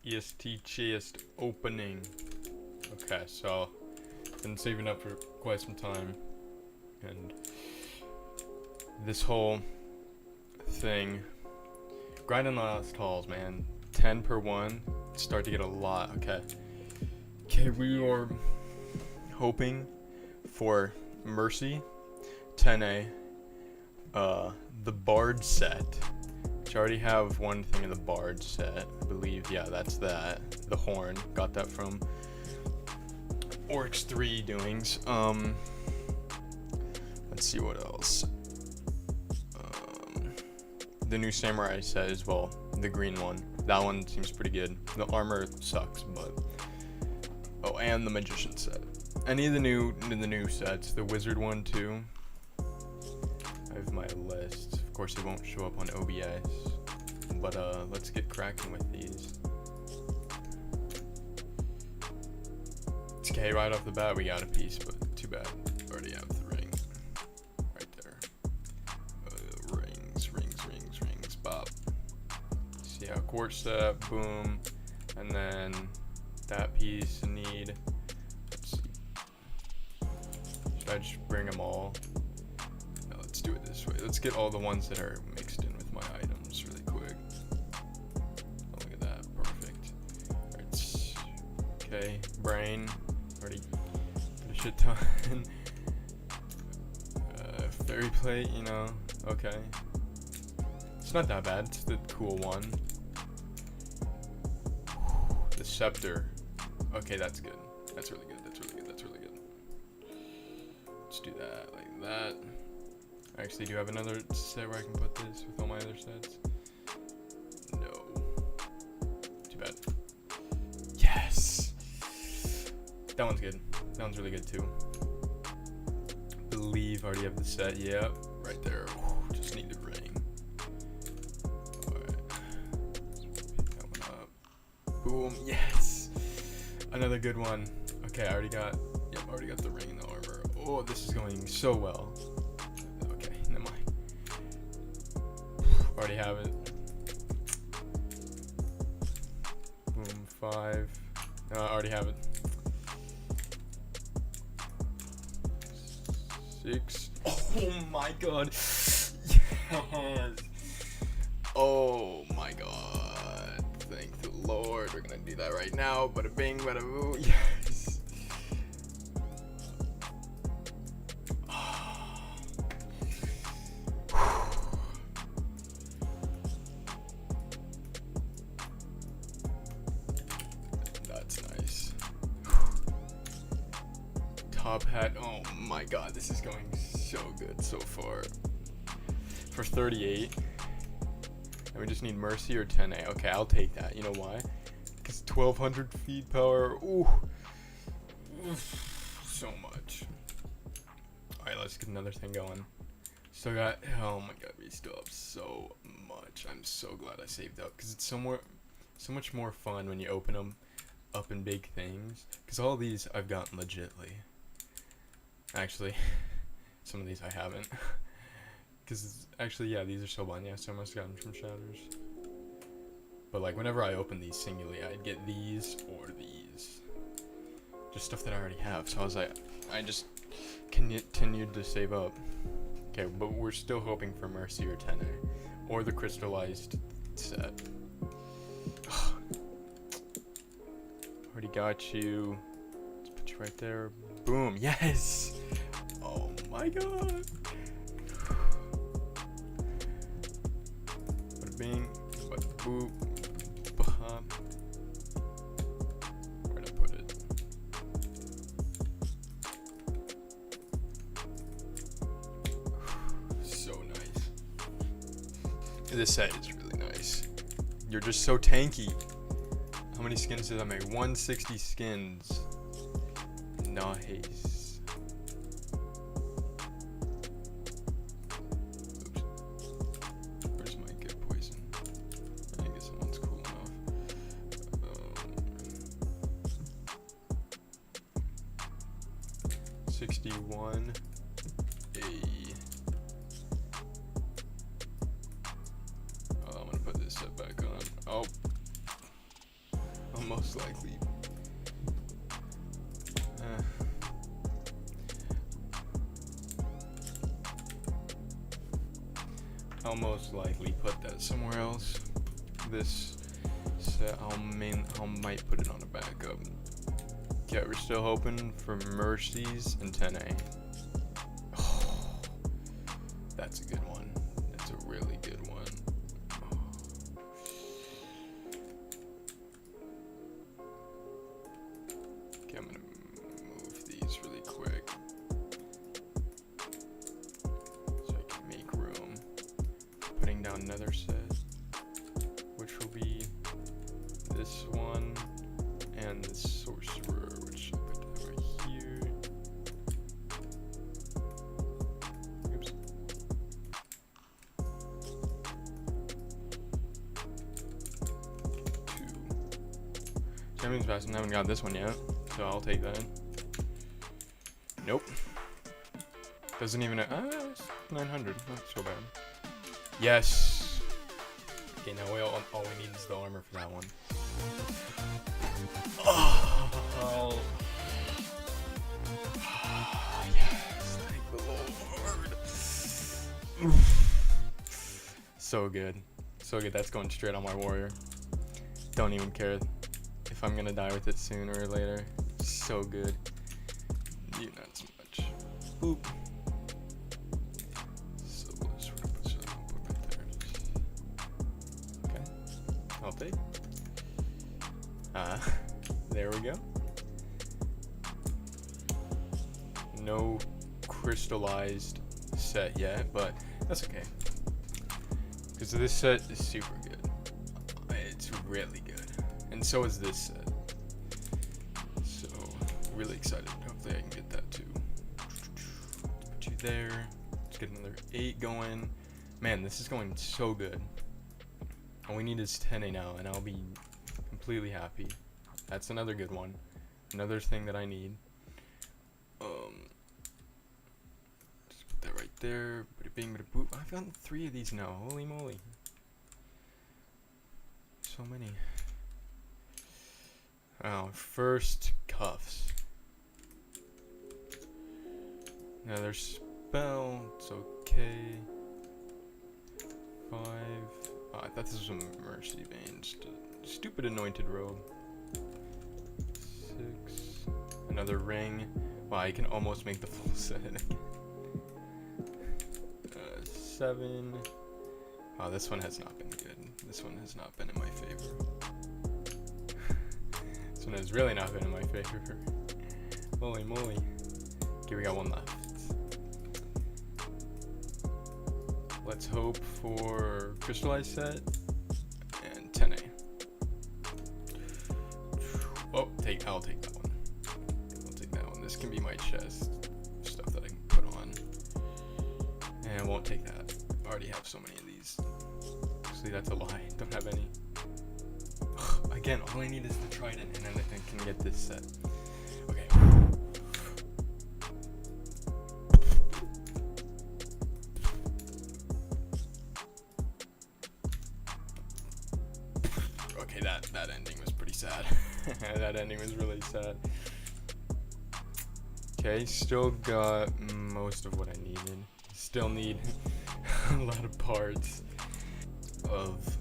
EST chest opening. Okay, so been saving up for quite some time, and this whole thing, grinding the last halls, man. 10 per one, start to get a lot. Okay, we are hoping for Mercy 10A, the Bard set, which I already have one thing in the Bard set, I believe. Yeah, that's that. The horn, got that from Oryx 3 doings. Let's see what else. The new Samurai set as well, the green one. That one seems pretty good. The armor sucks, but oh, and the Magician set. Any of the new sets, the Wizard one too. I have my list. Of course, it won't show up on OBS, but let's get cracking with these. Okay, right off the bat, we got a piece, but too bad. Already have the ring right there. Rings, bop. See how quartz set, boom, and then that piece I need. Let's see. Should I just bring them all? No, let's do it this way. Let's get all the ones that are mixed in with my items really quick. Oh, look at that, perfect. Alright, okay, brain. Already did a shit ton. Fairy plate, you know, okay. It's not that bad, it's the cool one. The scepter. Okay, that's good. That's really good. Let's do that like that. I actually do have another set where I can put this with all my other sets. No. Too bad. Yes! That one's good. That one's really good too. Believe I already have the set. Yep, right there. Ooh, just need the ring. Alright. Pick that one up. Boom. Yes! Another good one. Okay, I already got the ring and the armor. Oh, this is going so well. Okay, never mind. Already have it. Boom, 5. No, I already have it. 6. Oh my god. Yes. Oh my god. Thank the Lord. We're gonna do that right now. Bada bing, bada boo. Yes. That's nice. Top hat. Oh my god, this is going so good so far. For 38. And we just need Mercy or 10A. Okay, I'll take that. You know why? Because 1200 feet power. Ooh. So much. Alright, let's get another thing going. Still got. Oh my god, we still have so much. I'm so glad I saved up. Because it's so much more fun when you open them up in big things. Because all these I've gotten legitly. Actually, some of these I haven't. Because actually, yeah, these are so fun. Yeah, so I must have gotten from Shatters. But like, whenever I open these singly, I'd get these or these. Just stuff that I already have. So I was like, I just continued to save up. Okay, but we're still hoping for Mercy or 10A. Or the crystallized set. Already got you. Let's put you right there. Boom, yes! Oh my god. Bada bing, bada boop, bop. Where'd I put it? So nice. This set is really nice. You're just so tanky. How many skins did I make? 160 skins. Nice. Oops. Where's my good poison? I guess someone's cool enough. 61. Oh, I'm gonna put this set back on. Oh. most likely. I'll most likely put that somewhere else. This set, I might put it on a backup. Yeah, we're still hoping for Mercies and 10A. Oh, that's a good one. That's a really good one. Oh. Okay, I'm gonna move these really quick so I can make room. Putting down another set, which will be this one and the sorcerer, which I put that right here. Oops. Two. Champion's Pass, I haven't got this one yet, so I'll take that. Nope. Doesn't even. It's 900. Not so bad. Yes. Okay, now all we need is the armor for that one. Oh. Yes, thank the Lord. So good. So good. That's going straight on my warrior. Don't even care if I'm gonna die with it sooner or later. So good. You not so much. Oop. So let's put right there. Okay. I'll take. There we go. No crystallized set yet, but that's okay. Because this set is super good. It's really good. And so is this set. So, really excited. Hopefully I can get that too. Put you there. Let's get another 8 going. Man, this is going so good. All we need is 10A now, and I'll be completely happy. That's another good one. Another thing that I need. Just put that right there. Bada bing, bada boop. I've gotten 3 of these now. Holy moly. So many. Oh, first cuffs. Another spell. It's okay. 5. Oh, I thought this was a mercy veins. Stupid anointed robe. 6. Another ring. Wow, I can almost make the full set. 7. Oh, this one has not been good. This one has not been in my favor. This one has really not been in my favor. Holy moly. Okay, we got one left. Let's hope for crystallized set and 10A. Oh, I'll take that one. I'll take that one. This can be my chest stuff that I can put on. And I won't take that. I already have so many of these. Actually, that's a lie. Don't have any. Again, all I need is the trident, and then I can get this set. Okay. Okay, that ending was pretty sad. That ending was really sad. Okay, still got most of what I needed. Still need a lot of parts of.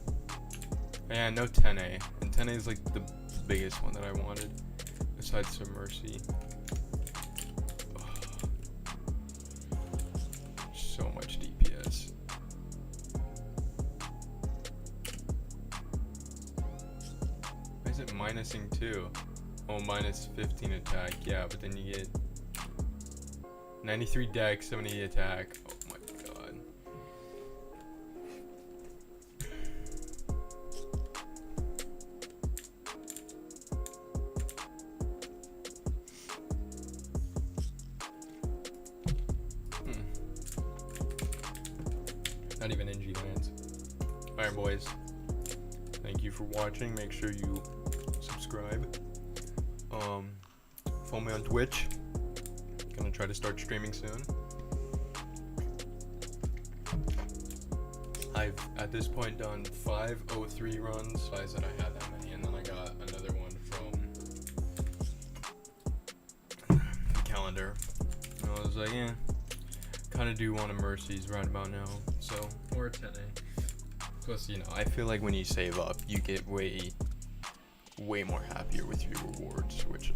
Yeah, no 10A. And 10A is like the biggest one that I wanted, besides some mercy. So much DPS. Why is it minusing 2? Oh, minus 15 attack. Yeah, but then you get 93 dex, 70 attack. Oh my god. Not even NG lands. Alright, boys. Thank you for watching. Make sure you subscribe. Follow me on Twitch. Gonna try to start streaming soon. I've at this point done 5 03 runs. So I said I had that many, and then I got another one better. And I was like, yeah, kind of do want a Mercies right about now. So, or a 10A. Plus, you know, I feel like when you save up, you get way more happier with your rewards, which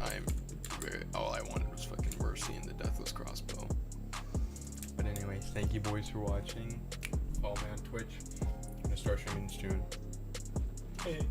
all I wanted was fucking Mercy and the Deathless Crossbow. But anyways, thank you boys for watching. Follow me on Twitch. I'm gonna start streaming soon. Hey.